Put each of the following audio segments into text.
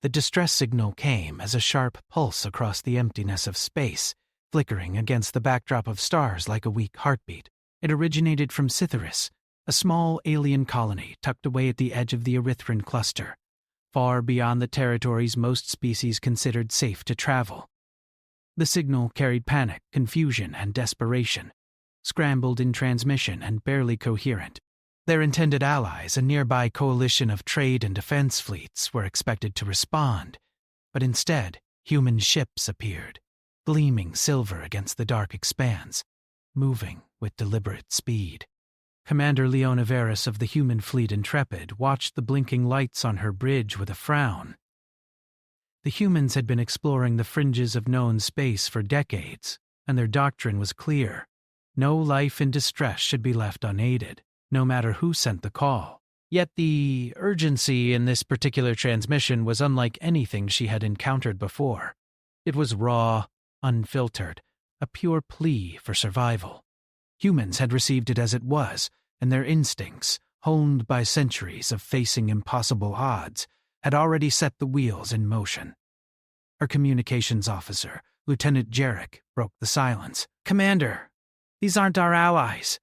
The distress signal came as a sharp pulse across the emptiness of space, flickering against the backdrop of stars like a weak heartbeat. It originated from Scytherus, a small alien colony tucked away at the edge of the Erythran cluster, far beyond the territories most species considered safe to travel. The signal carried panic, confusion, and desperation, scrambled in transmission and barely coherent. Their intended allies, a nearby coalition of trade and defense fleets, were expected to respond, but instead, human ships appeared, gleaming silver against the dark expanse, moving with deliberate speed. Commander Leona Varys of the human fleet Intrepid watched the blinking lights on her bridge with a frown. The humans had been exploring the fringes of known space for decades, and their doctrine was clear. No life in distress should be left unaided, no matter who sent the call. Yet the urgency in this particular transmission was unlike anything she had encountered before. It was raw, unfiltered, a pure plea for survival. Humans had received it as it was, and their instincts, honed by centuries of facing impossible odds, had already set the wheels in motion. Her communications officer, Lieutenant Jarek, broke the silence. "Commander, these aren't our allies.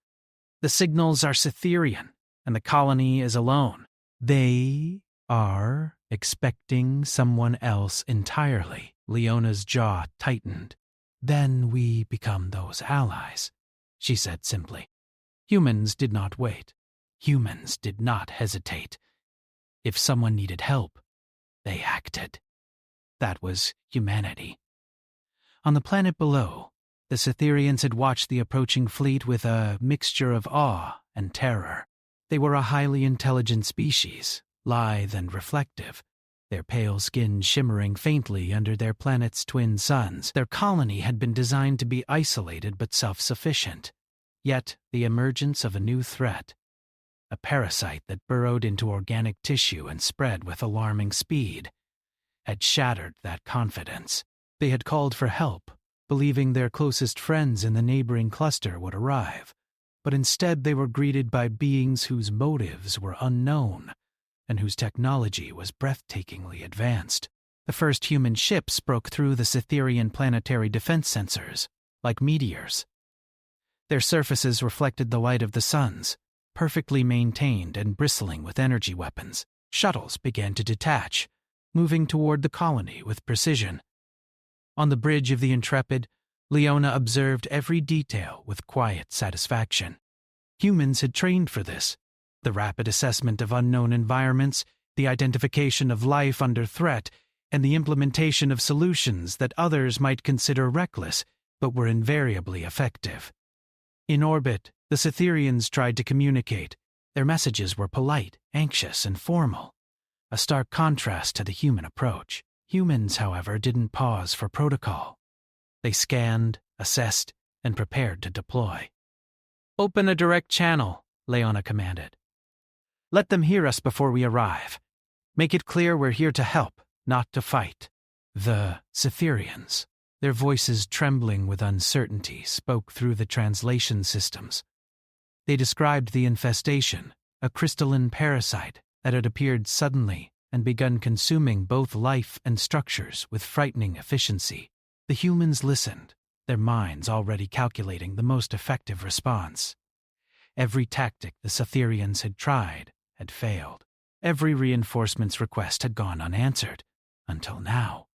The signals are Cytherian, and the colony is alone." "They are expecting someone else entirely." Leona's jaw tightened. "Then we become those allies," she said simply. Humans did not wait. Humans did not hesitate. If someone needed help, they acted. That was humanity. On the planet below, the Cytherians had watched the approaching fleet with a mixture of awe and terror. They were a highly intelligent species, lithe and reflective, their pale skin shimmering faintly under their planet's twin suns. Their colony had been designed to be isolated but self-sufficient. Yet the emergence of a new threat, a parasite that burrowed into organic tissue and spread with alarming speed, had shattered that confidence. They had called for help, believing their closest friends in the neighboring cluster would arrive, but instead they were greeted by beings whose motives were unknown and whose technology was breathtakingly advanced. The first human ships broke through the Cytherian planetary defense sensors, like meteors. Their surfaces reflected the light of the suns, perfectly maintained and bristling with energy weapons. Shuttles began to detach, moving toward the colony with precision. On the bridge of the Intrepid, Leona observed every detail with quiet satisfaction. Humans had trained for this: the rapid assessment of unknown environments, the identification of life under threat, and the implementation of solutions that others might consider reckless but were invariably effective. In orbit, the Cytherians tried to communicate. Their messages were polite, anxious, and formal, a stark contrast to the human approach. Humans, however, didn't pause for protocol. They scanned, assessed, and prepared to deploy. "Open a direct channel," Leona commanded. "Let them hear us before we arrive. Make it clear we're here to help, not to fight." The Cytherians, their voices trembling with uncertainty, spoke through the translation systems. They described the infestation, a crystalline parasite that had appeared suddenly and begun consuming both life and structures with frightening efficiency. The humans listened, their minds already calculating the most effective response. Every tactic the Cytherians had tried had failed. Every reinforcements request had gone unanswered, until now.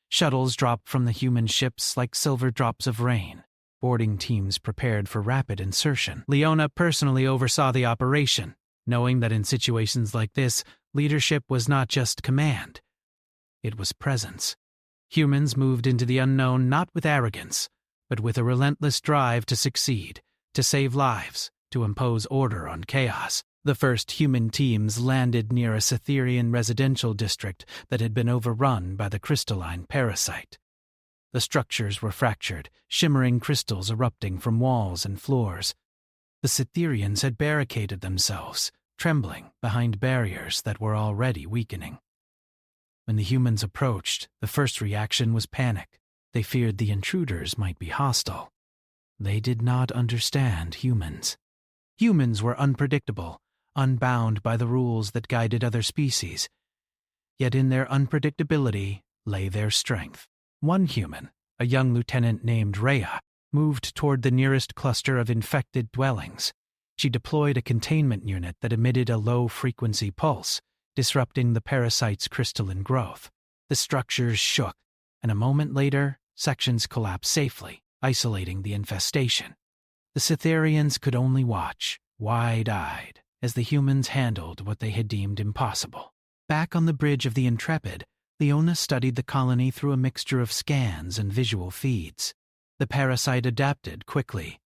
Shuttles dropped from the human ships like silver drops of rain. Boarding teams prepared for rapid insertion. Leona personally oversaw the operation, knowing that in situations like this, leadership was not just command. It was presence. Humans moved into the unknown not with arrogance, but with a relentless drive to succeed, to save lives, to impose order on chaos. The first human teams landed near a Cytherian residential district that had been overrun by the crystalline parasite. The structures were fractured, shimmering crystals erupting from walls and floors. The Cytherians had barricaded themselves, trembling behind barriers that were already weakening. When the humans approached, the first reaction was panic. They feared the intruders might be hostile. They did not understand humans. Humans were unpredictable, unbound by the rules that guided other species. Yet in their unpredictability lay their strength. One human, a young lieutenant named Rhea, moved toward the nearest cluster of infected dwellings. She deployed a containment unit that emitted a low-frequency pulse, disrupting the parasite's crystalline growth. The structures shook, and a moment later, sections collapsed safely, isolating the infestation. The Cytherians could only watch, wide-eyed, as the humans handled what they had deemed impossible. Back on the bridge of the Intrepid, Leona studied the colony through a mixture of scans and visual feeds. The parasite adapted quickly.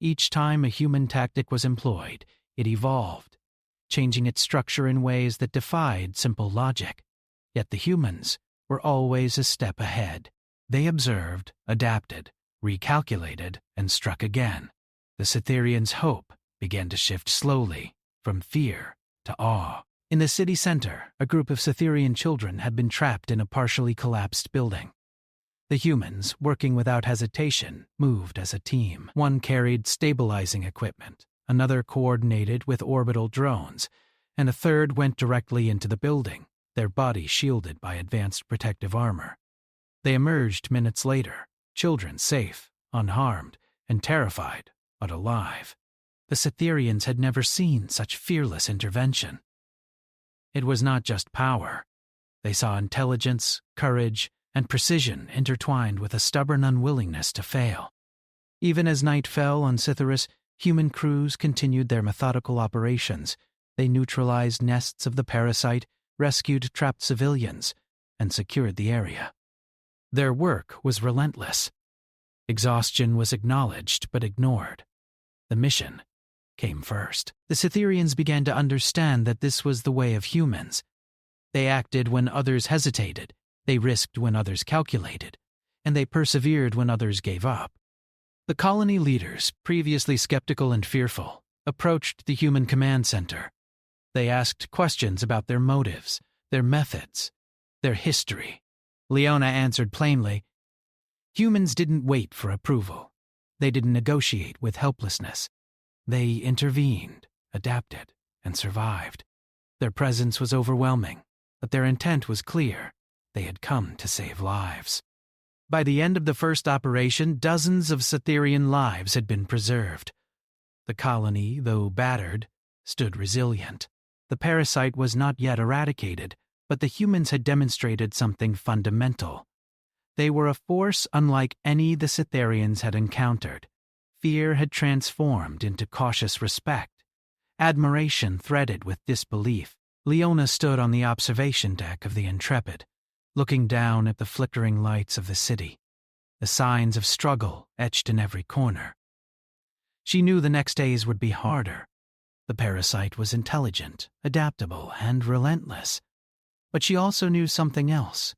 Each time a human tactic was employed, it evolved, changing its structure in ways that defied simple logic. Yet the humans were always a step ahead. They observed, adapted, recalculated, and struck again. The Cytherians' hope began to shift slowly, from fear to awe. In the city center, a group of Cytherian children had been trapped in a partially collapsed building. The humans, working without hesitation, moved as a team. One carried stabilizing equipment, another coordinated with orbital drones, and a third went directly into the building, their bodies shielded by advanced protective armor. They emerged minutes later, children safe, unharmed, and terrified, but alive. The Cytherians had never seen such fearless intervention. It was not just power. They saw intelligence, courage, and precision intertwined with a stubborn unwillingness to fail. Even as night fell on Cythera, human crews continued their methodical operations. They neutralized nests of the parasite, rescued trapped civilians, and secured the area. Their work was relentless. Exhaustion was acknowledged but ignored. The mission came first. The Cytherians began to understand that this was the way of humans. They acted when others hesitated, they risked when others calculated, and they persevered when others gave up. The colony leaders, previously skeptical and fearful, approached the human command center. They asked questions about their motives, their methods, their history. Leona answered plainly, humans didn't wait for approval. They didn't negotiate with helplessness. They intervened, adapted, and survived. Their presence was overwhelming, but their intent was clear. They had come to save lives. By the end of the first operation, dozens of Cytherian lives had been preserved. The colony, though battered, stood resilient. The parasite was not yet eradicated, but the humans had demonstrated something fundamental. They were a force unlike any the Cytherians had encountered. Fear had transformed into cautious respect. Admiration threaded with disbelief. Leona stood on the observation deck of the Intrepid, looking down at the flickering lights of the city, the signs of struggle etched in every corner. She knew the next days would be harder. The parasite was intelligent, adaptable, and relentless. But she also knew something else.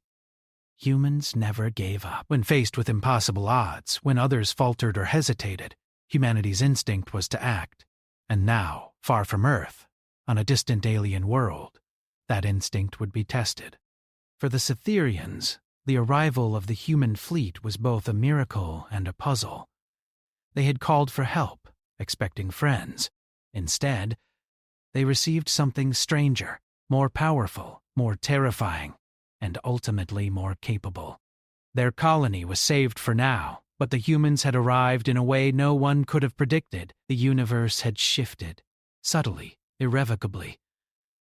Humans never gave up. When faced with impossible odds, when others faltered or hesitated, humanity's instinct was to act. And now, far from Earth, on a distant alien world, that instinct would be tested. For the Cytherians, the arrival of the human fleet was both a miracle and a puzzle. They had called for help, expecting friends. Instead, they received something stranger, more powerful, more terrifying, and ultimately more capable. Their colony was saved for now, but the humans had arrived in a way no one could have predicted. The universe had shifted, subtly, irrevocably,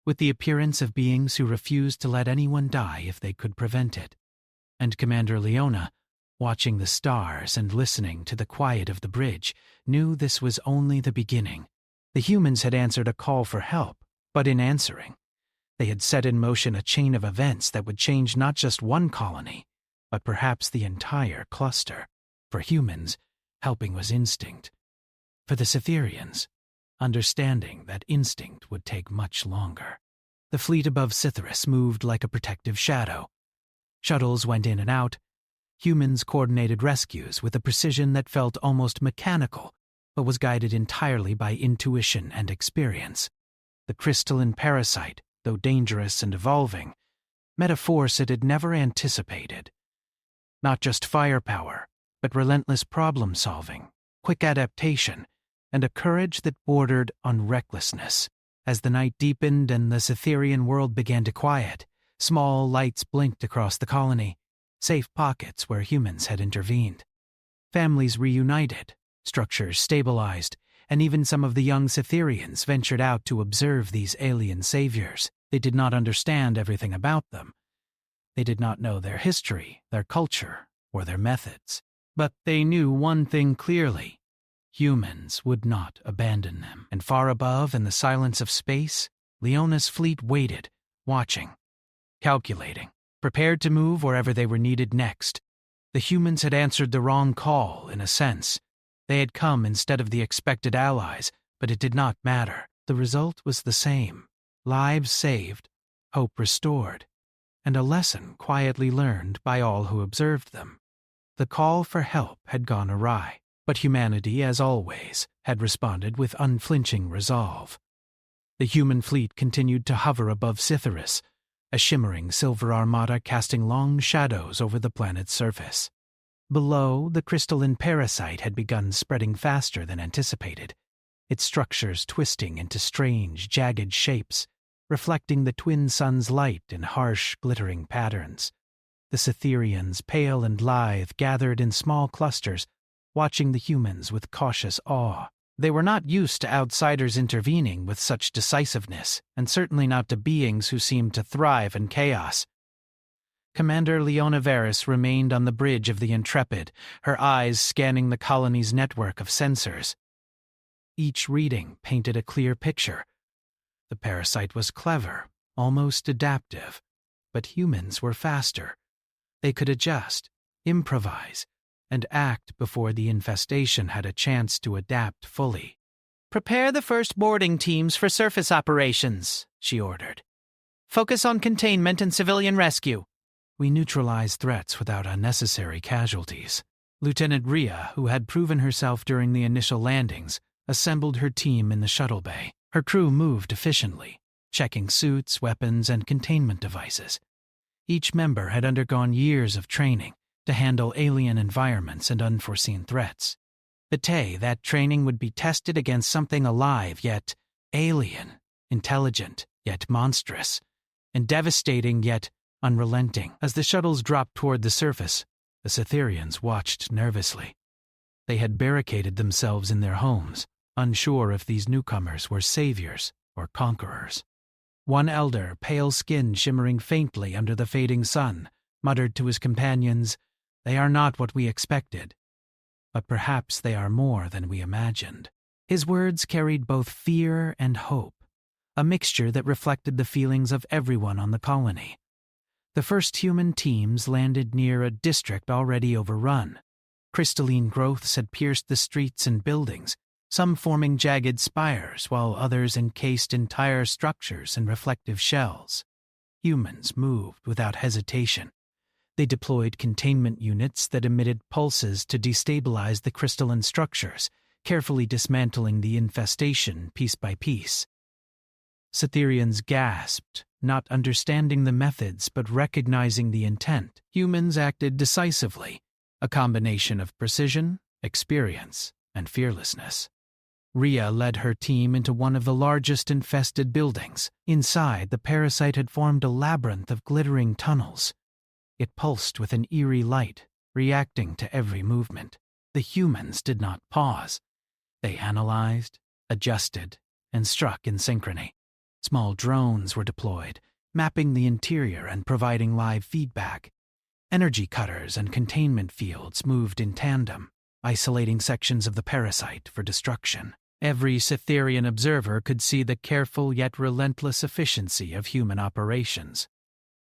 with the appearance of beings who refused to let anyone die if they could prevent it. And Commander Leona, watching the stars and listening to the quiet of the bridge, knew this was only the beginning. The humans had answered a call for help, but in answering, they had set in motion a chain of events that would change not just one colony, but perhaps the entire cluster. For humans, helping was instinct. For the Cytherians, understanding that instinct would take much longer. The fleet above Cythera moved like a protective shadow. Shuttles went in and out. Humans coordinated rescues with a precision that felt almost mechanical, but was guided entirely by intuition and experience. The crystalline parasite, though dangerous and evolving, met a force it had never anticipated. Not just firepower, but relentless problem-solving, quick adaptation, and a courage that bordered on recklessness. As the night deepened and the Cytherian world began to quiet, Small lights blinked across the colony, safe pockets where humans had intervened. Families reunited, structures stabilized, and even some of the young Cytherians ventured out to observe these alien saviors. They did not understand everything about them. They did not know their history, their culture, or their methods. But they knew one thing clearly. Humans would not abandon them. And far above, in the silence of space, Leona's fleet waited, watching, calculating, prepared to move wherever they were needed next. The humans had answered the wrong call, in a sense. They had come instead of the expected allies, but it did not matter. The result was the same. Lives saved, hope restored, and a lesson quietly learned by all who observed them. The call for help had gone awry, but humanity, as always, had responded with unflinching resolve. The human fleet continued to hover above Cythera, a shimmering silver armada casting long shadows over the planet's surface. Below, the crystalline parasite had begun spreading faster than anticipated, its structures twisting into strange, jagged shapes, reflecting the twin suns' light in harsh, glittering patterns. The Cytherians, pale and lithe, gathered in small clusters, watching the humans with cautious awe. They were not used to outsiders intervening with such decisiveness, and certainly not to beings who seemed to thrive in chaos. Commander Leona Varys remained on the bridge of the Intrepid, her eyes scanning the colony's network of sensors. Each reading painted a clear picture. The parasite was clever, almost adaptive, but humans were faster. They could adjust, improvise, and act before the infestation had a chance to adapt fully. "Prepare the first boarding teams for surface operations," she ordered. "Focus on containment and civilian rescue." We neutralized threats without unnecessary casualties. Lieutenant Rhea, who had proven herself during the initial landings, assembled her team in the shuttle bay. Her crew moved efficiently, checking suits, weapons, and containment devices. Each member had undergone years of training to handle alien environments and unforeseen threats. Today, that training would be tested against something alive yet alien, intelligent yet monstrous, and devastating yet unrelenting. As the shuttles dropped toward the surface, the Cytherians watched nervously. They had barricaded themselves in their homes, unsure if these newcomers were saviors or conquerors. One elder, pale skin shimmering faintly under the fading sun, muttered to his companions, "They are not what we expected, but perhaps they are more than we imagined." His words carried both fear and hope, a mixture that reflected the feelings of everyone on the colony. The first human teams landed near a district already overrun. Crystalline growths had pierced the streets and buildings, some forming jagged spires, while others encased entire structures in reflective shells. Humans moved without hesitation. They deployed containment units that emitted pulses to destabilize the crystalline structures, carefully dismantling the infestation piece by piece. Cytherians gasped, not understanding the methods but recognizing the intent. Humans acted decisively, a combination of precision, experience, and fearlessness. Rhea led her team into one of the largest infested buildings. Inside, the parasite had formed a labyrinth of glittering tunnels. It pulsed with an eerie light, reacting to every movement. The humans did not pause. They analyzed, adjusted, and struck in synchrony. Small drones were deployed, mapping the interior and providing live feedback. Energy cutters and containment fields moved in tandem, isolating sections of the parasite for destruction. Every Cytherian observer could see the careful yet relentless efficiency of human operations.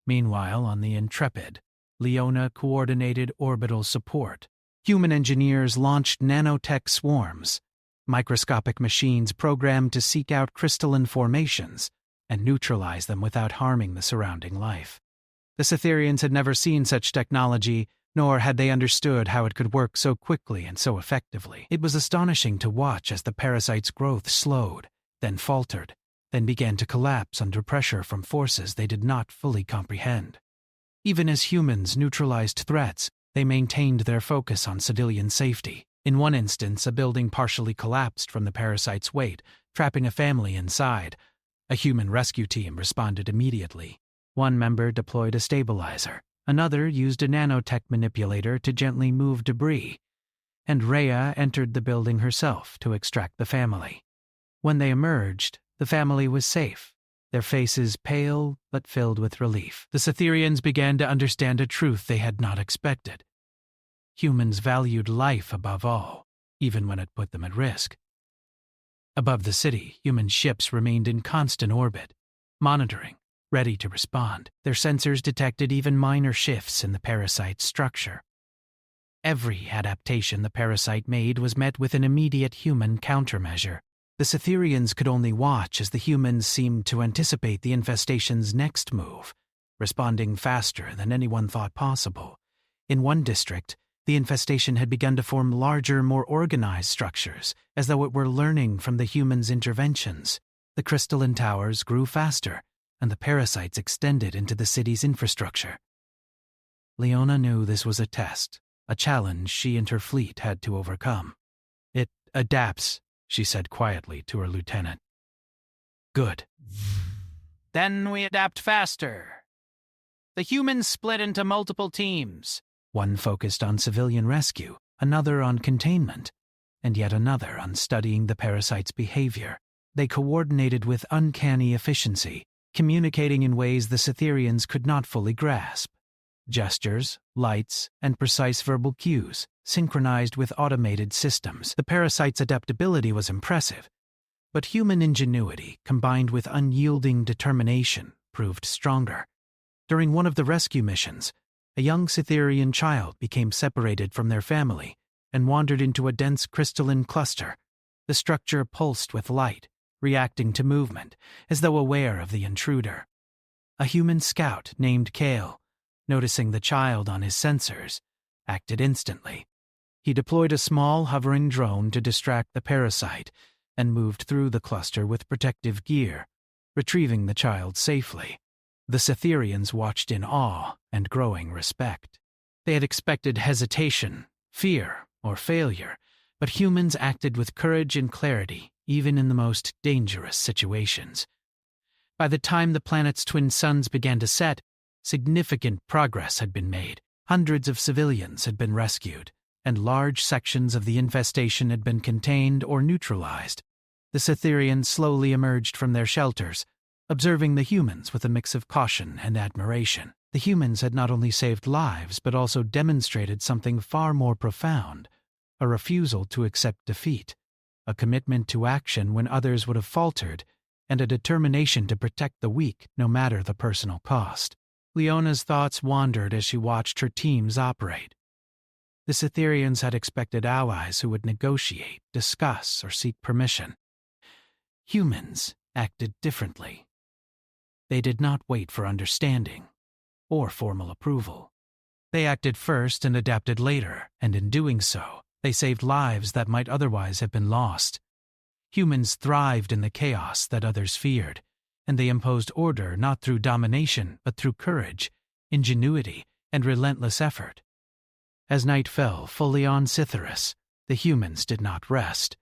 Meanwhile, on the Intrepid, Leona coordinated orbital support. Human engineers launched nanotech swarms, microscopic machines programmed to seek out crystalline formations and neutralize them without harming the surrounding life. The Cytherians had never seen such technology, nor had they understood how it could work so quickly and so effectively. It was astonishing to watch as the parasite's growth slowed, then faltered, then began to collapse under pressure from forces they did not fully comprehend. Even as humans neutralized threats, they maintained their focus on civilian safety. In one instance, a building partially collapsed from the parasite's weight, trapping a family inside. A human rescue team responded immediately. One member deployed a stabilizer, another used a nanotech manipulator to gently move debris, and Rhea entered the building herself to extract the family. When they emerged, the family was safe, their faces pale but filled with relief. The Cytherians began to understand a truth they had not expected. Humans valued life above all, even when it put them at risk. Above the city, human ships remained in constant orbit, monitoring, ready to respond. Their sensors detected even minor shifts in the parasite's structure. Every adaptation the parasite made was met with an immediate human countermeasure. The Cytherians could only watch as the humans seemed to anticipate the infestation's next move, responding faster than anyone thought possible. In one district, the infestation had begun to form larger, more organized structures, as though it were learning from the humans' interventions. The crystalline towers grew faster, and the parasites extended into the city's infrastructure. Leona knew this was a test, a challenge she and her fleet had to overcome. "It adapts," she said quietly to her lieutenant. "Good. Then we adapt faster." The humans split into multiple teams. One focused on civilian rescue, another on containment, and yet another on studying the parasite's behavior. They coordinated with uncanny efficiency, communicating in ways the Cytherians could not fully grasp. Gestures, lights, and precise verbal cues, synchronized with automated systems. The parasite's adaptability was impressive, but human ingenuity, combined with unyielding determination, proved stronger. During one of the rescue missions, a young Cytherian child became separated from their family and wandered into a dense crystalline cluster. The structure pulsed with light, reacting to movement, as though aware of the intruder. A human scout named Kale, noticing the child on his sensors, acted instantly. He deployed a small hovering drone to distract the parasite and moved through the cluster with protective gear, retrieving the child safely. The Cytherians watched in awe and growing respect. They had expected hesitation, fear, or failure, but humans acted with courage and clarity, even in the most dangerous situations. By the time the planet's twin suns began to set, significant progress had been made. Hundreds of civilians had been rescued, and large sections of the infestation had been contained or neutralized. The Cytherians slowly emerged from their shelters, observing the humans with a mix of caution and admiration. The humans had not only saved lives, but also demonstrated something far more profound: a refusal to accept defeat, a commitment to action when others would have faltered, and a determination to protect the weak no matter the personal cost. Leona's thoughts wandered as she watched her teams operate. The Cytherians had expected allies who would negotiate, discuss, or seek permission. Humans acted differently. They did not wait for understanding or formal approval. They acted first and adapted later, and in doing so, they saved lives that might otherwise have been lost. Humans thrived in the chaos that others feared, and they imposed order not through domination but through courage, ingenuity, and relentless effort. As night fell fully on Cythera, the humans did not rest.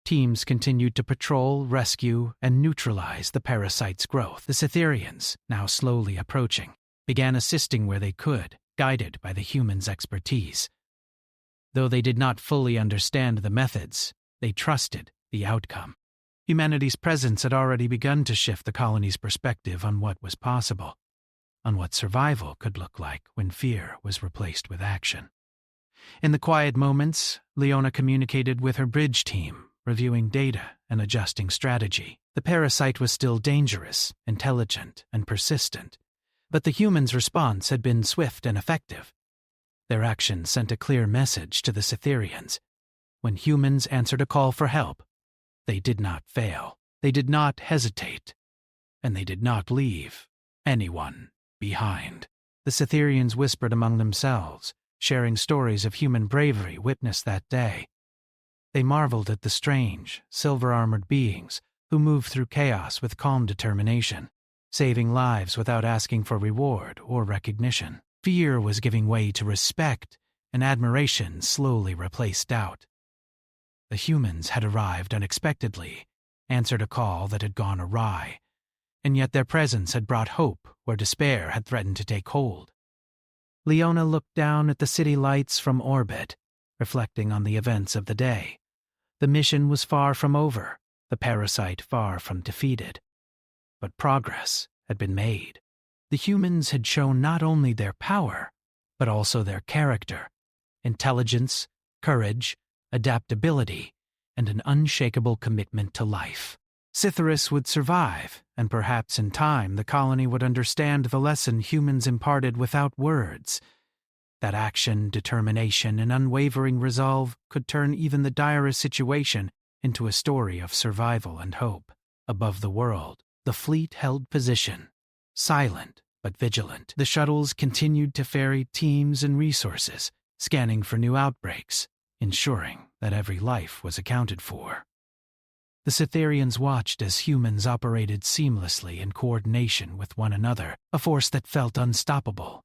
Teams continued to patrol, rescue, and neutralize the parasite's growth. The Cytherians, now slowly approaching, began assisting where they could, guided by the humans' expertise. Though they did not fully understand the methods, they trusted the outcome. Humanity's presence had already begun to shift the colony's perspective on what was possible, on what survival could look like when fear was replaced with action. In the quiet moments, Leona communicated with her bridge team, reviewing data and adjusting strategy. The parasite was still dangerous, intelligent, and persistent, but the humans' response had been swift and effective. Their actions sent a clear message to the Cytherians. When humans answered a call for help, they did not fail, they did not hesitate, and they did not leave anyone behind. The Cytherians whispered among themselves, sharing stories of human bravery witnessed that day. They marveled at the strange, silver-armored beings who moved through chaos with calm determination, saving lives without asking for reward or recognition. Fear was giving way to respect, and admiration slowly replaced doubt. The humans had arrived unexpectedly, answered a call that had gone awry, and yet their presence had brought hope where despair had threatened to take hold. Leona looked down at the city lights from orbit, reflecting on the events of the day. The mission was far from over, the parasite far from defeated. But progress had been made. The humans had shown not only their power, but also their character, intelligence, courage, adaptability, and an unshakable commitment to life. Scytherus would survive, and perhaps in time the colony would understand the lesson humans imparted without words. That action, determination, and unwavering resolve could turn even the direst situation into a story of survival and hope. Above the world, the fleet held position, silent but vigilant. The shuttles continued to ferry teams and resources, scanning for new outbreaks, ensuring that every life was accounted for. The Cytherians watched as humans operated seamlessly in coordination with one another, a force that felt unstoppable,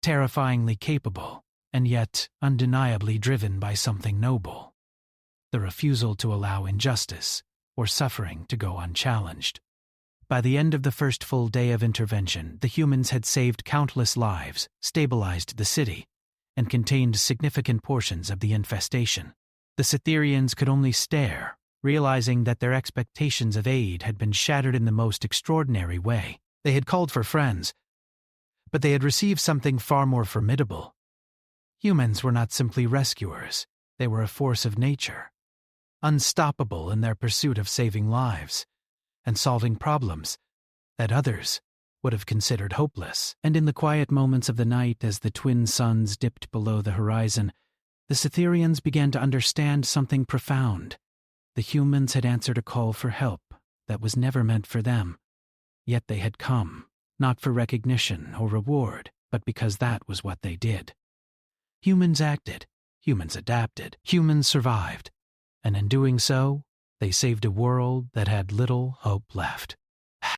terrifyingly capable, and yet undeniably driven by something noble: the refusal to allow injustice or suffering to go unchallenged. By the end of the first full day of intervention, the humans had saved countless lives, stabilized the city, and contained significant portions of the infestation. The Cytherians could only stare, realizing that their expectations of aid had been shattered in the most extraordinary way. They had called for friends, but they had received something far more formidable. Humans were not simply rescuers, they were a force of nature, unstoppable in their pursuit of saving lives and solving problems that others would have considered hopeless. And in the quiet moments of the night, as the twin suns dipped below the horizon, the Cytherians began to understand something profound. The humans had answered a call for help that was never meant for them, yet they had come, not for recognition or reward, but because that was what they did. Humans acted, humans adapted, humans survived, and in doing so, they saved a world that had little hope left.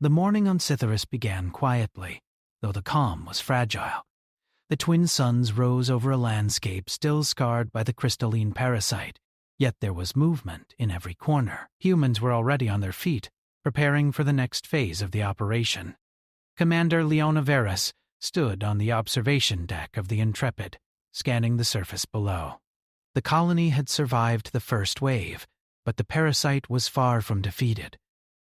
The morning on Scytherus began quietly, though the calm was fragile. The twin suns rose over a landscape still scarred by the crystalline parasite, yet there was movement in every corner. Humans were already on their feet, preparing for the next phase of the operation. Commander Leona Varus stood on the observation deck of the Intrepid, scanning the surface below. The colony had survived the first wave, but the parasite was far from defeated.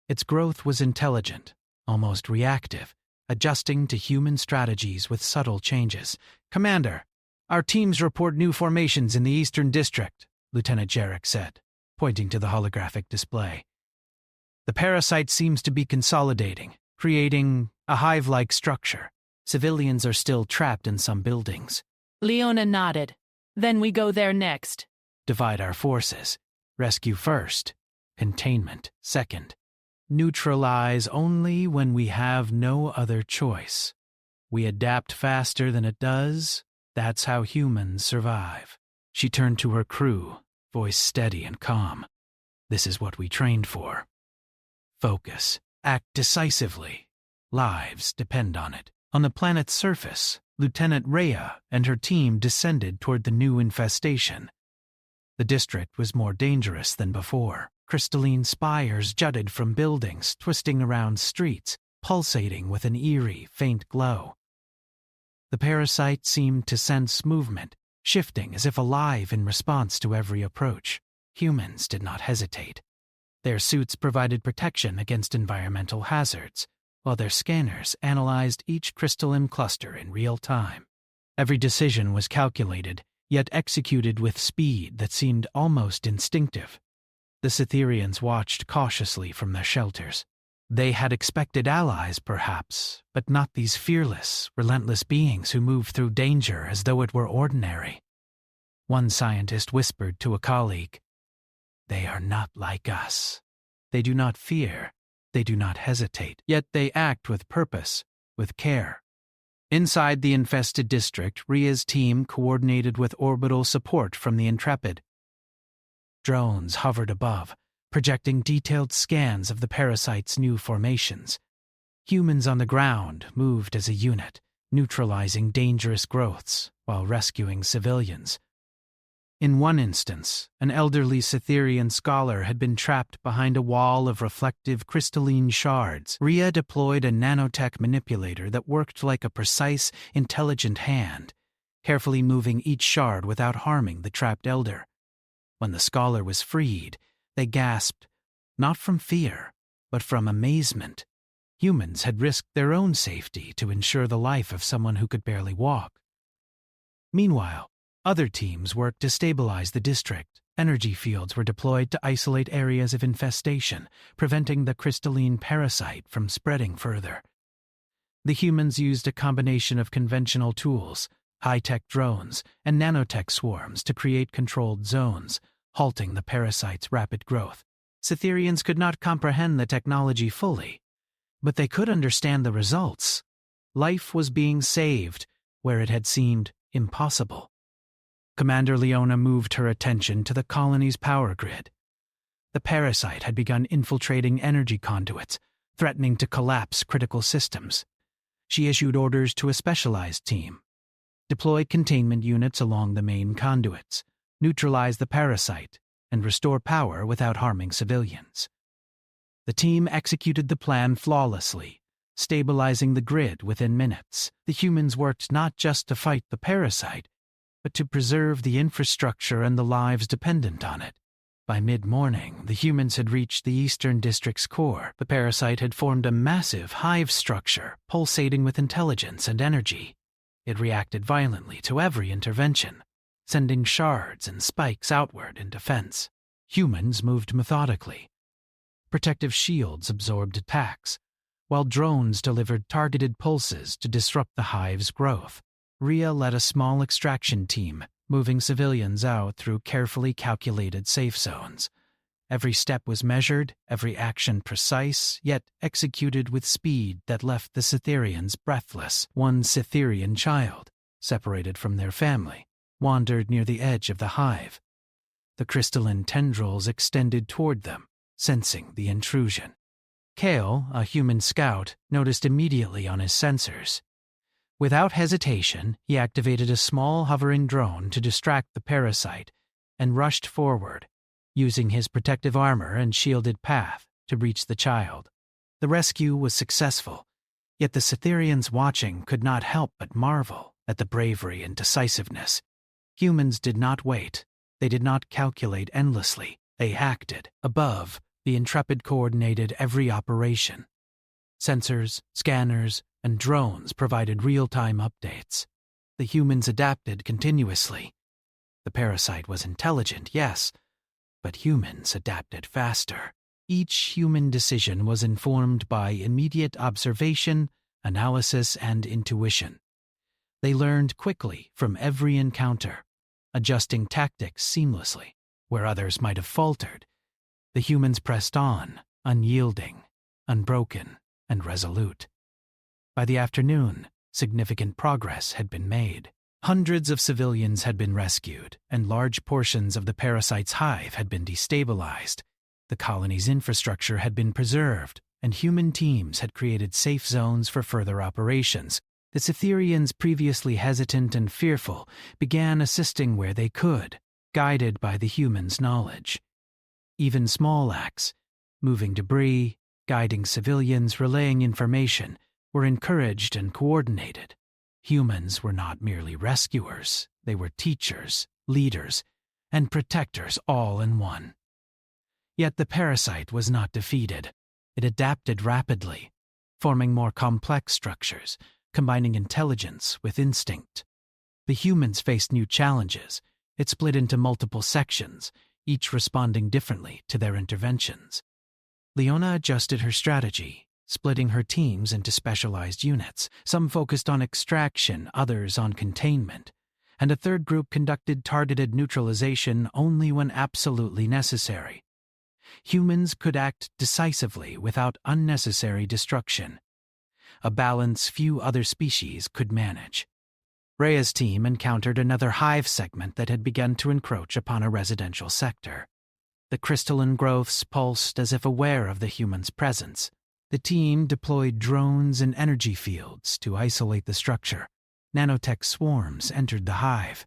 Its growth was intelligent, almost reactive, adjusting to human strategies with subtle changes. "Commander, our teams report new formations in the Eastern District," Lieutenant Jarek said, pointing to the holographic display. "The parasite seems to be consolidating, creating a hive-like structure. Civilians are still trapped in some buildings." Leona nodded. "Then we go there next." "Divide our forces. Rescue first, containment second. Neutralize only when we have no other choice. We adapt faster than it does. That's how humans survive." She turned to her crew, voice steady and calm. "This is what we trained for. Focus. Act decisively. Lives depend on it." On the planet's surface, Lieutenant Rhea and her team descended toward the new infestation. The district was more dangerous than before. Crystalline spires jutted from buildings, twisting around streets, pulsating with an eerie, faint glow. The parasite seemed to sense movement, shifting as if alive in response to every approach. Humans did not hesitate. Their suits provided protection against environmental hazards, while their scanners analyzed each crystalline cluster in real time. Every decision was calculated, yet executed with speed that seemed almost instinctive. The Cytherians watched cautiously from their shelters. They had expected allies, perhaps, but not these fearless, relentless beings who moved through danger as though it were ordinary. One scientist whispered to a colleague, "They are not like us. They do not fear, they do not hesitate, yet they act with purpose, with care." Inside the infested district, Rhea's team coordinated with orbital support from the Intrepid. Drones hovered above, projecting detailed scans of the parasite's new formations. Humans on the ground moved as a unit, neutralizing dangerous growths while rescuing civilians. In one instance, an elderly Cytherian scholar had been trapped behind a wall of reflective crystalline shards. Rhea deployed a nanotech manipulator that worked like a precise, intelligent hand, carefully moving each shard without harming the trapped elder. When the scholar was freed, they gasped, not from fear, but from amazement. Humans had risked their own safety to ensure the life of someone who could barely walk. Meanwhile, other teams worked to stabilize the district. Energy fields were deployed to isolate areas of infestation, preventing the crystalline parasite from spreading further. The humans used a combination of conventional tools, high-tech drones, and nanotech swarms to create controlled zones, halting the parasite's rapid growth. Cytherians could not comprehend the technology fully, but they could understand the results. Life was being saved where it had seemed impossible. Commander Leona moved her attention to the colony's power grid. The parasite had begun infiltrating energy conduits, threatening to collapse critical systems. She issued orders to a specialized team. Deploy containment units along the main conduits, neutralize the parasite, and restore power without harming civilians. The team executed the plan flawlessly, stabilizing the grid within minutes. The humans worked not just to fight the parasite, but to preserve the infrastructure and the lives dependent on it. By mid-morning, the humans had reached the Eastern District's core. The parasite had formed a massive hive structure, pulsating with intelligence and energy. It reacted violently to every intervention, sending shards and spikes outward in defense. Humans moved methodically. Protective shields absorbed attacks, while drones delivered targeted pulses to disrupt the hive's growth. Rhea led a small extraction team, moving civilians out through carefully calculated safe zones. Every step was measured, every action precise, yet executed with speed that left the Cytherians breathless. One Cytherian child, separated from their family, wandered near the edge of the hive. The crystalline tendrils extended toward them, sensing the intrusion. Kale, a human scout, noticed immediately on his sensors. Without hesitation, he activated a small hovering drone to distract the parasite and rushed forward, using his protective armor and shielded path to reach the child. The rescue was successful, yet the Cytherians watching could not help but marvel at the bravery and decisiveness. Humans did not wait. They did not calculate endlessly. They acted. Above, the Intrepid coordinated every operation. Sensors, scanners, and drones provided real-time updates. The humans adapted continuously. The parasite was intelligent, yes, but humans adapted faster. Each human decision was informed by immediate observation, analysis, and intuition. They learned quickly from every encounter, adjusting tactics seamlessly. Where others might have faltered, the humans pressed on, unyielding, unbroken, and resolute. By the afternoon, significant progress had been made. Hundreds of civilians had been rescued, and large portions of the parasite's hive had been destabilized. The colony's infrastructure had been preserved, and human teams had created safe zones for further operations. The Cytherians, previously hesitant and fearful, began assisting where they could, guided by the humans' knowledge. Even small acts, moving debris, guiding civilians, relaying information, were encouraged and coordinated. Humans were not merely rescuers, they were teachers, leaders, and protectors all in one. Yet the parasite was not defeated. It adapted rapidly, forming more complex structures, combining intelligence with instinct. The humans faced new challenges. It split into multiple sections, each responding differently to their interventions. Leona adjusted her strategy, splitting her teams into specialized units. Some focused on extraction, others on containment, and a third group conducted targeted neutralization only when absolutely necessary. Humans could act decisively without unnecessary destruction, a balance few other species could manage. Rhea's team encountered another hive segment that had begun to encroach upon a residential sector. The crystalline growths pulsed as if aware of the human's presence. The team deployed drones and energy fields to isolate the structure. Nanotech swarms entered the hive.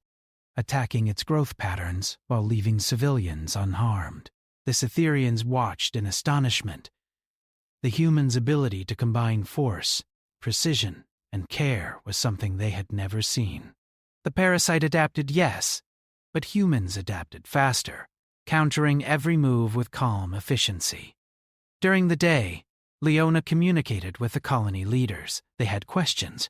attacking its growth patterns while leaving civilians unharmed. The Scytherians watched in astonishment. The humans' ability to combine force, precision, and care was something they had never seen. The parasite adapted, yes, but humans adapted faster, countering every move with calm efficiency. During the day, Leona communicated with the colony leaders. They had questions.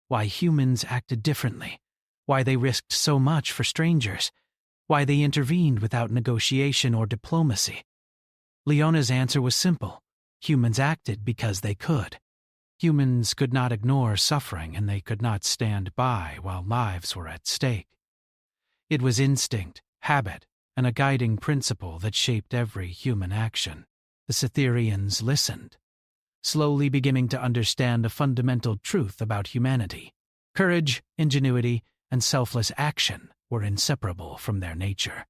Why humans acted differently, why they risked so much for strangers, why they intervened without negotiation or diplomacy. Leona's answer was simple. Humans acted because they could. Humans could not ignore suffering, and they could not stand by while lives were at stake. It was instinct, habit, and a guiding principle that shaped every human action. The Scytherians listened, slowly beginning to understand a fundamental truth about humanity. Courage, ingenuity, and selfless action were inseparable from their nature.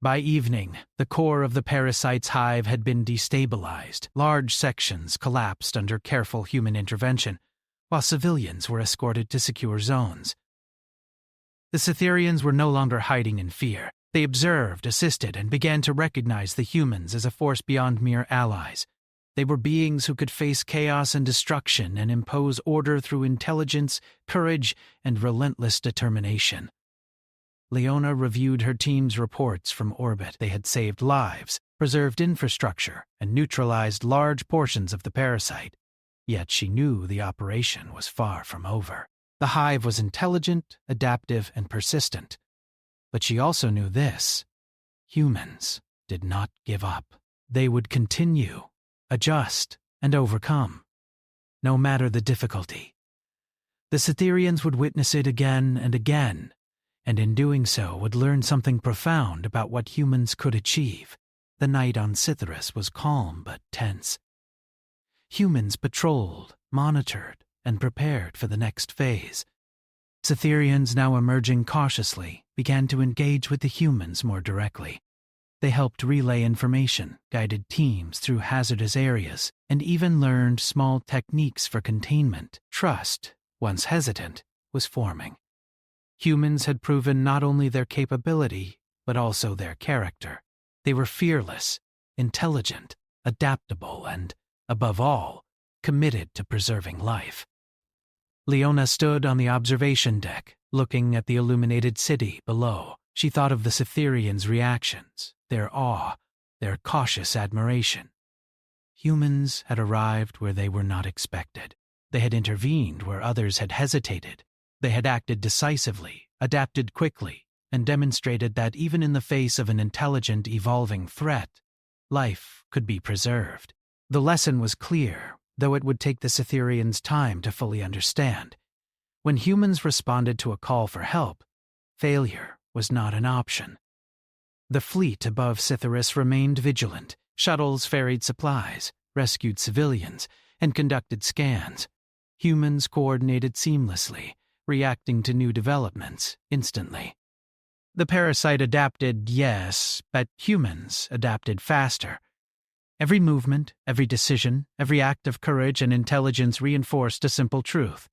By evening, the core of the parasite's hive had been destabilized. Large sections collapsed under careful human intervention, while civilians were escorted to secure zones. The Scytherians were no longer hiding in fear. They observed, assisted, and began to recognize the humans as a force beyond mere allies. They were beings who could face chaos and destruction and impose order through intelligence, courage, and relentless determination. Leona reviewed her team's reports from orbit. They had saved lives, preserved infrastructure, and neutralized large portions of the parasite. Yet she knew the operation was far from over. The hive was intelligent, adaptive, and persistent. But she also knew this: humans did not give up. They would continue, adjust, and overcome, no matter the difficulty. The Scytherians would witness it again and again, and in doing so would learn something profound about what humans could achieve. The night on Cythera was calm but tense. Humans patrolled, monitored, and prepared for the next phase. Scytherians, now emerging cautiously, began to engage with the humans more directly. They helped relay information, guided teams through hazardous areas, and even learned small techniques for containment. Trust, once hesitant, was forming. Humans had proven not only their capability, but also their character. They were fearless, intelligent, adaptable, and, above all, committed to preserving life. Leona stood on the observation deck, looking at the illuminated city below. She thought of the Scytherians' reactions, their awe, their cautious admiration. Humans had arrived where they were not expected. They had intervened where others had hesitated. They had acted decisively, adapted quickly, and demonstrated that even in the face of an intelligent, evolving threat, life could be preserved. The lesson was clear, though it would take the Scytherians time to fully understand. When humans responded to a call for help, failure was not an option. The fleet above Cythera remained vigilant. Shuttles ferried supplies, rescued civilians, and conducted scans. Humans coordinated seamlessly, reacting to new developments instantly. The parasite adapted, yes, but humans adapted faster. Every movement, every decision, every act of courage and intelligence reinforced a simple truth.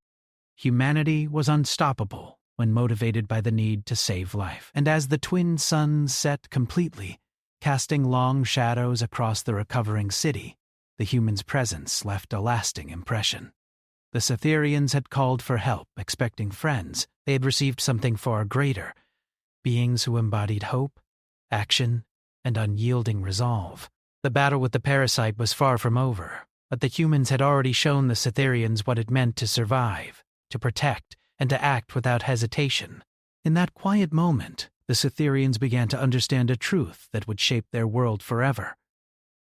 Humanity was unstoppable when motivated by the need to save life. And as the twin suns set completely, casting long shadows across the recovering city, the human's presence left a lasting impression. The Scytherians had called for help, expecting friends. They had received something far greater, beings who embodied hope, action, and unyielding resolve. The battle with the parasite was far from over, but the humans had already shown the Scytherians what it meant to survive, to protect, and to act without hesitation. In that quiet moment, the Scytherians began to understand a truth that would shape their world forever.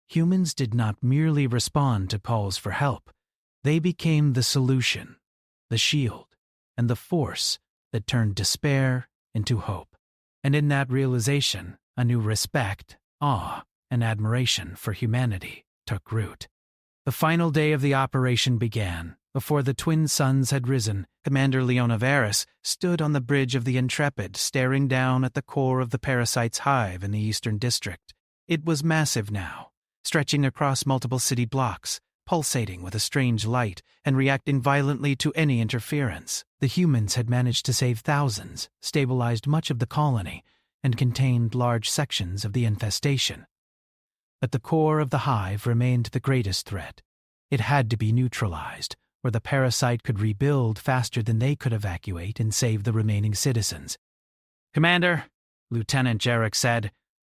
Humans did not merely respond to calls for help. They became the solution, the shield, and the force that turned despair into hope. And in that realization, a new respect, awe, and admiration for humanity took root. The final day of the operation began. Before the twin suns had risen, Commander Leona Varys stood on the bridge of the Intrepid, staring down at the core of the parasite's hive in the Eastern District. It was massive now, stretching across multiple city blocks, pulsating with a strange light and reacting violently to any interference. The humans had managed to save thousands, stabilized much of the colony, and contained large sections of the infestation. But the core of the hive remained the greatest threat. It had to be neutralized, or the parasite could rebuild faster than they could evacuate and save the remaining citizens. "Commander," Lieutenant Jarek said,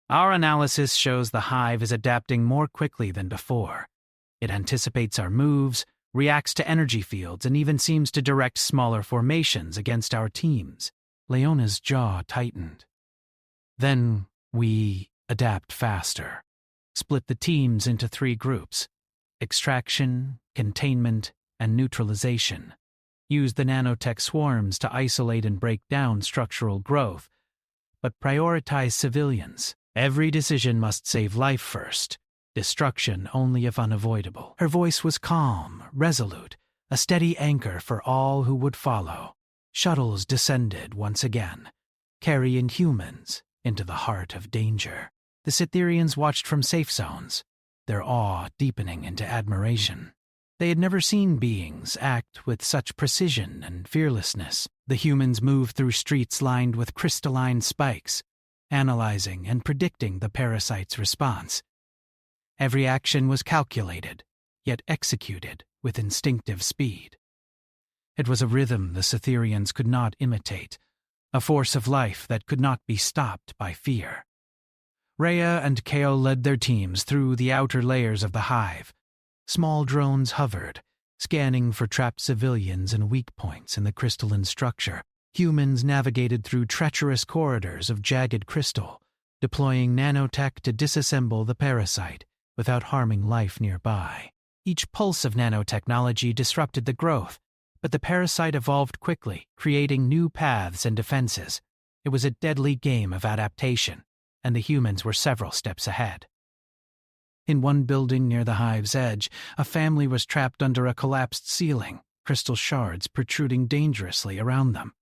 "our analysis shows the hive is adapting more quickly than before. It anticipates our moves, reacts to energy fields, and even seems to direct smaller formations against our teams." Leona's jaw tightened. "Then we adapt faster. Split the teams into 3 groups: extraction, containment, and neutralization. Use the nanotech swarms to isolate and break down structural growth, but prioritize civilians. Every decision must save life first. Destruction only if unavoidable." Her voice was calm, resolute, a steady anchor for all who would follow. Shuttles descended once again, carrying humans into the heart of danger. The Cytherians watched from safe zones, their awe deepening into admiration. They had never seen beings act with such precision and fearlessness. The humans moved through streets lined with crystalline spikes, analyzing and predicting the parasite's response. Every action was calculated, yet executed with instinctive speed. It was a rhythm the Cytherians could not imitate, a force of life that could not be stopped by fear. Rhea and Kale led their teams through the outer layers of the hive. Small drones hovered, scanning for trapped civilians and weak points in the crystalline structure. Humans navigated through treacherous corridors of jagged crystal, deploying nanotech to disassemble the parasite without harming life nearby. Each pulse of nanotechnology disrupted the growth, but the parasite evolved quickly, creating new paths and defenses. It was a deadly game of adaptation, and the humans were several steps ahead. In one building near the hive's edge, a family was trapped under a collapsed ceiling, crystal shards protruding dangerously around them.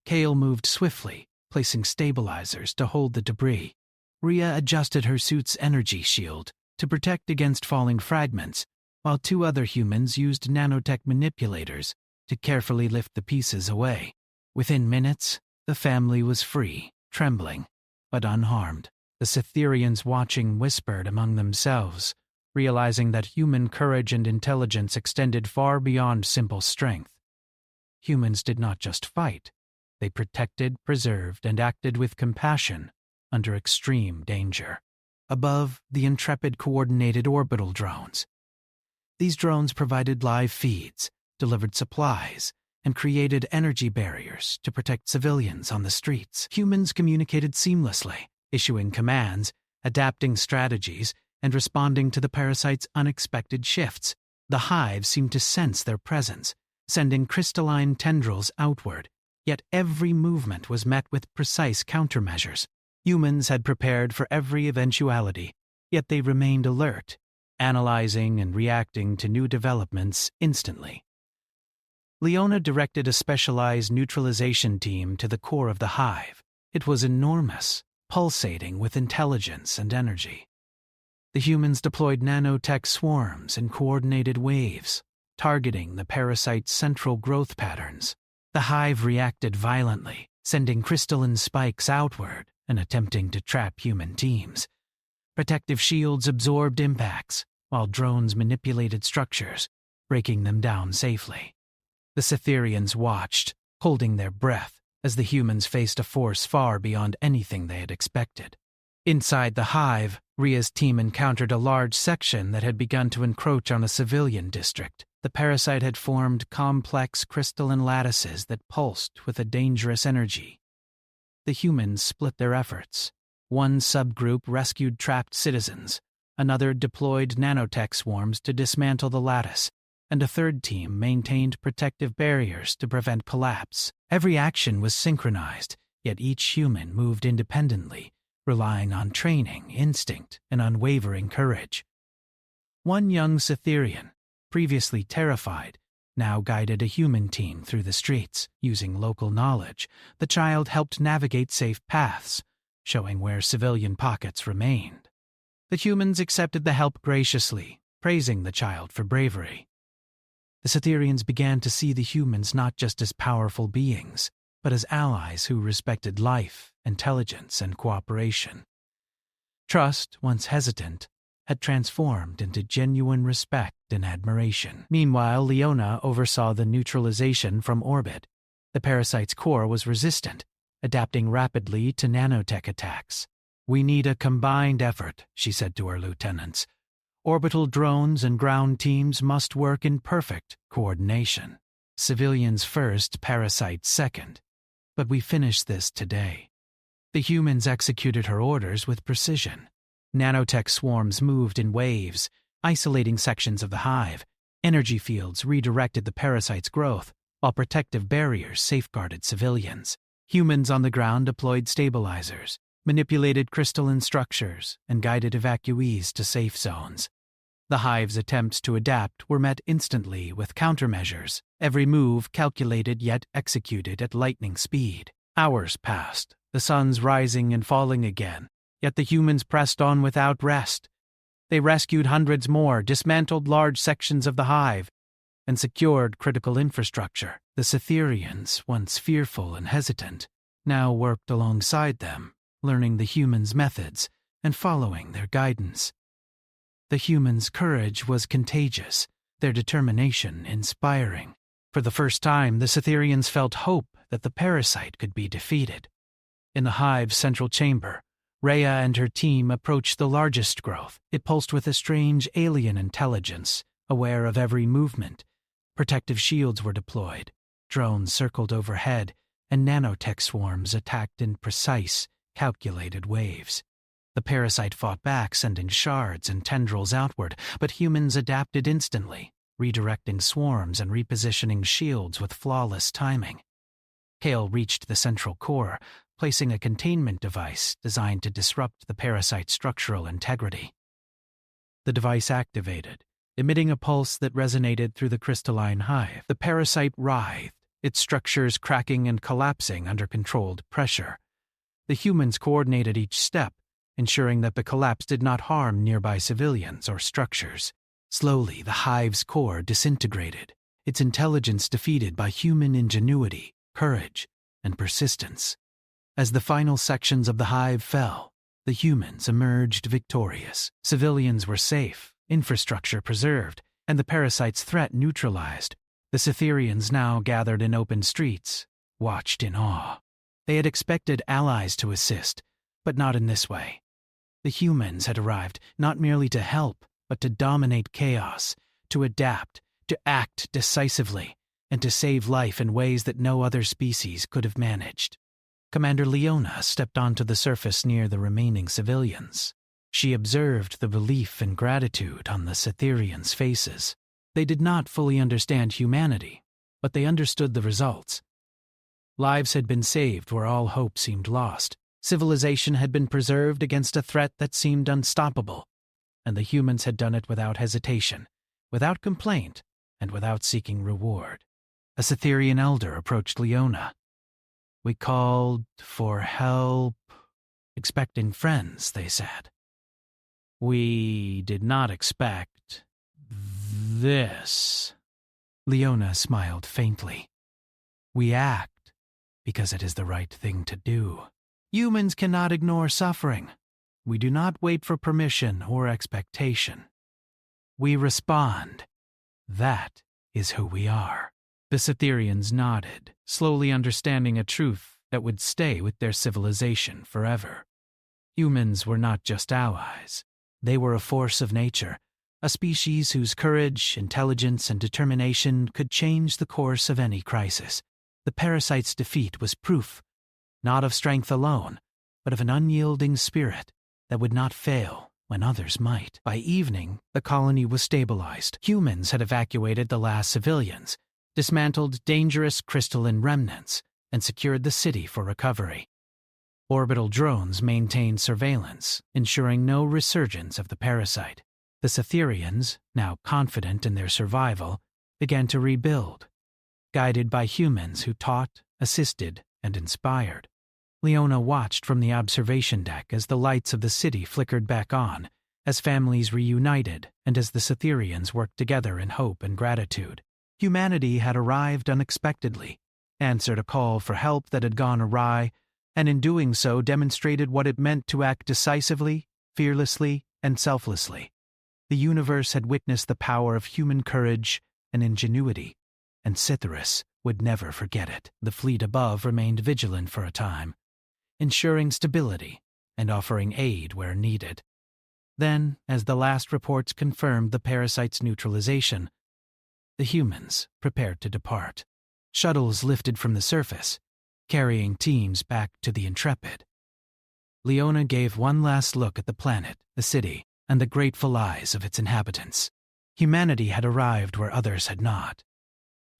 Kale moved swiftly, placing stabilizers to hold the debris. Rhea adjusted her suit's energy shield to protect against falling fragments, while 2 other humans used nanotech manipulators to carefully lift the pieces away. Within minutes, the family was free, trembling, but unharmed. The Cytherians watching whispered among themselves, realizing that human courage and intelligence extended far beyond simple strength. Humans did not just fight. They protected, preserved, and acted with compassion under extreme danger. Above, the intrepid coordinated orbital drones. These drones provided live feeds, delivered supplies, and created energy barriers to protect civilians on the streets. Humans communicated seamlessly, issuing commands, adapting strategies, and responding to the parasite's unexpected shifts. The hive seemed to sense their presence, sending crystalline tendrils outward, yet every movement was met with precise countermeasures. Humans had prepared for every eventuality, yet they remained alert, analyzing and reacting to new developments instantly. Leona directed a specialized neutralization team to the core of the hive. It was enormous, pulsating with intelligence and energy. The humans deployed nanotech swarms in coordinated waves, targeting the parasite's central growth patterns. The hive reacted violently, sending crystalline spikes outward and attempting to trap human teams. Protective shields absorbed impacts, while drones manipulated structures, breaking them down safely. The Cytherians watched, holding their breath, as the humans faced a force far beyond anything they had expected. Inside the hive, Rhea's team encountered a large section that had begun to encroach on a civilian district. The parasite had formed complex crystalline lattices that pulsed with a dangerous energy. The humans split their efforts. One subgroup rescued trapped citizens, another deployed nanotech swarms to dismantle the lattice, and a third team maintained protective barriers to prevent collapse. Every action was synchronized, yet each human moved independently, relying on training, instinct, and unwavering courage. One young Cytherian, previously terrified, now guided a human team through the streets. Using local knowledge, the child helped navigate safe paths, showing where civilian pockets remained. The humans accepted the help graciously, praising the child for bravery. The Cytherians began to see the humans not just as powerful beings, but as allies who respected life, intelligence, and cooperation. Trust, once hesitant, had transformed into genuine respect and admiration. Meanwhile, Leona oversaw the neutralization from orbit. The parasite's core was resistant, adapting rapidly to nanotech attacks. "We need a combined effort," she said to her lieutenants. "Orbital drones and ground teams must work in perfect coordination. Civilians first, parasites second. But we finish this today." The humans executed her orders with precision. Nanotech swarms moved in waves, isolating sections of the hive. Energy fields redirected the parasite's growth, while protective barriers safeguarded civilians. Humans on the ground deployed stabilizers, manipulated crystalline structures, and guided evacuees to safe zones. The hive's attempts to adapt were met instantly with countermeasures, every move calculated yet executed at lightning speed. Hours passed, the suns rising and falling again, yet the humans pressed on without rest. They rescued hundreds more, dismantled large sections of the hive, and secured critical infrastructure. The Cytherians, once fearful and hesitant, now worked alongside them, learning the humans' methods and following their guidance. The humans' courage was contagious, their determination inspiring. For the first time, the Cytherians felt hope that the parasite could be defeated. In the hive's central chamber, Rhea and her team approached the largest growth. It pulsed with a strange alien intelligence, aware of every movement. Protective shields were deployed, drones circled overhead, and nanotech swarms attacked in precise, calculated waves. The parasite fought back, sending shards and tendrils outward, but humans adapted instantly, redirecting swarms and repositioning shields with flawless timing. Kale reached the central core, placing a containment device designed to disrupt the parasite's structural integrity. The device activated, emitting a pulse that resonated through the crystalline hive. The parasite writhed, its structures cracking and collapsing under controlled pressure. The humans coordinated each step, ensuring that the collapse did not harm nearby civilians or structures. Slowly, the hive's core disintegrated, its intelligence defeated by human ingenuity, courage, and persistence. As the final sections of the hive fell, the humans emerged victorious. Civilians were safe, infrastructure preserved, and the parasite's threat neutralized. The Cytherians now gathered in open streets, watched in awe. They had expected allies to assist, but not in this way. The humans had arrived not merely to help, but to dominate chaos, to adapt, to act decisively, and to save life in ways that no other species could have managed. Commander Leona stepped onto the surface near the remaining civilians. She observed the belief and gratitude on the Cytherians' faces. They did not fully understand humanity, but they understood the results. Lives had been saved where all hope seemed lost. Civilization had been preserved against a threat that seemed unstoppable, and the humans had done it without hesitation, without complaint, and without seeking reward. A Cytherian elder approached Leona. "We called for help, expecting friends," they said. "We did not expect this." Leona smiled faintly. "We act because it is the right thing to do. Humans cannot ignore suffering. We do not wait for permission or expectation. We respond. That is who we are." The Cytherians nodded, slowly understanding a truth that would stay with their civilization forever. Humans were not just allies. They were a force of nature, a species whose courage, intelligence, and determination could change the course of any crisis. The parasite's defeat was proof, not of strength alone, but of an unyielding spirit that would not fail when others might. By evening, the colony was stabilized. Humans had evacuated the last civilians, dismantled dangerous crystalline remnants, and secured the city for recovery. Orbital drones maintained surveillance, ensuring no resurgence of the parasite. The Cytherians, now confident in their survival, began to rebuild, guided by humans who taught, assisted, and inspired. Leona watched from the observation deck as the lights of the city flickered back on, as families reunited and as the Cytherians worked together in hope and gratitude. Humanity had arrived unexpectedly, answered a call for help that had gone awry, and in doing so demonstrated what it meant to act decisively, fearlessly, and selflessly. The universe had witnessed the power of human courage and ingenuity, and Cythris would never forget it. The fleet above remained vigilant for a time, ensuring stability and offering aid where needed. Then, as the last reports confirmed the parasite's neutralization, the humans prepared to depart. Shuttles lifted from the surface, carrying teams back to the Intrepid. Leona gave one last look at the planet, the city, and the grateful eyes of its inhabitants. Humanity had arrived where others had not.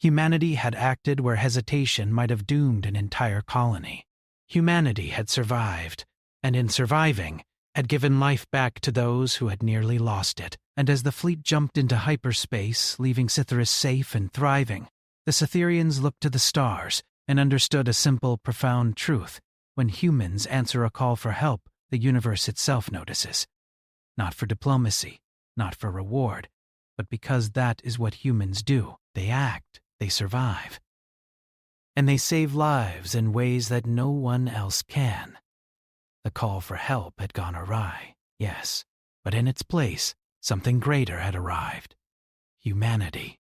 Humanity had acted where hesitation might have doomed an entire colony. Humanity had survived, and in surviving, had given life back to those who had nearly lost it. And as the fleet jumped into hyperspace, leaving Cythris safe and thriving, the Cytherians looked to the stars and understood a simple, profound truth. When humans answer a call for help, the universe itself notices. Not for diplomacy, not for reward, but because that is what humans do. They act, they survive. And they save lives in ways that no one else can. The call for help had gone awry, yes, but in its place, something greater had arrived. Humanity.